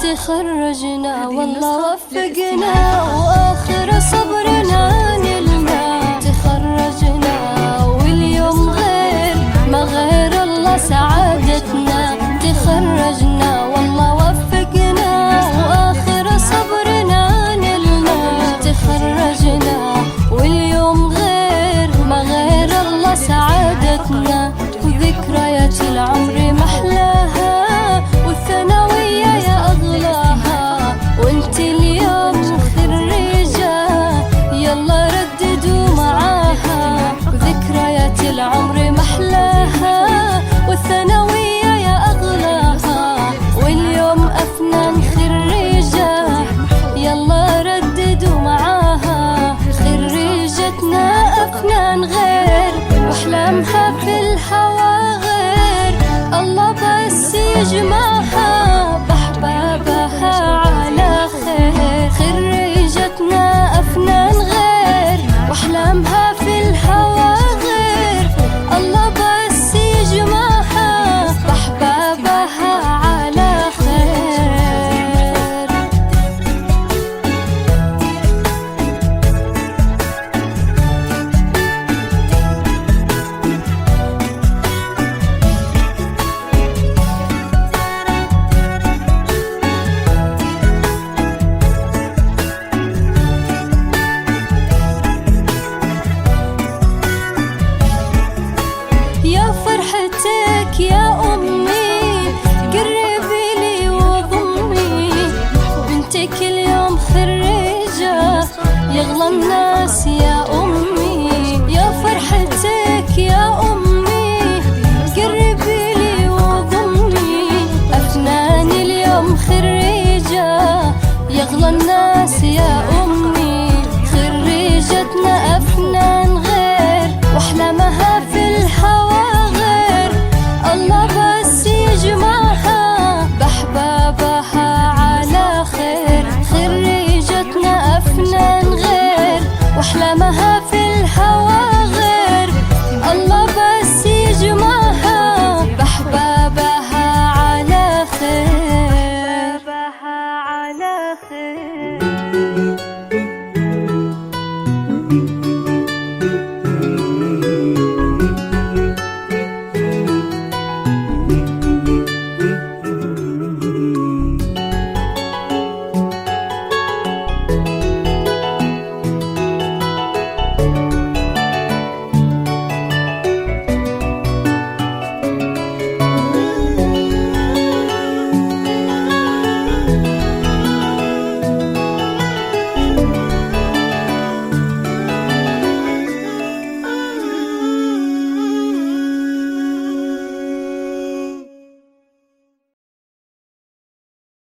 تخرجنا والله وفقنا وآخر صبرنا نلنا. تخرجنا واليوم غير ما غير الله سعادتنا. تخرجنا والله وفقنا وآخر صبرنا نلنا. تخرجنا واليوم غير ما غير الله سعادتنا. وذكريات العمر محلاها والثانوية يا أغلاها. وانت اليوم خريجة يلا رددوا معاها. ذكريات العمر محلاها والثانوية يا أغلاها. واليوم أفنان خريجة يلا رددوا معاها. خريجتنا أفنان غير وأحلامها في الهوى غير. الله بس يجمعها بأحبابها على خير. خريجتنا أفنان غير وأحلامها في الهوى غير. الله بس يجمعها بأحبابها على خير. يا فرحتك يا أمي قربي لي وضمي. بنتك اليوم خريجة يغلى الناس يا أمي. يا فرحتك يا أمي قربي لي وضمي. أفنان اليوم خريجة يغلى الناس يا أمي.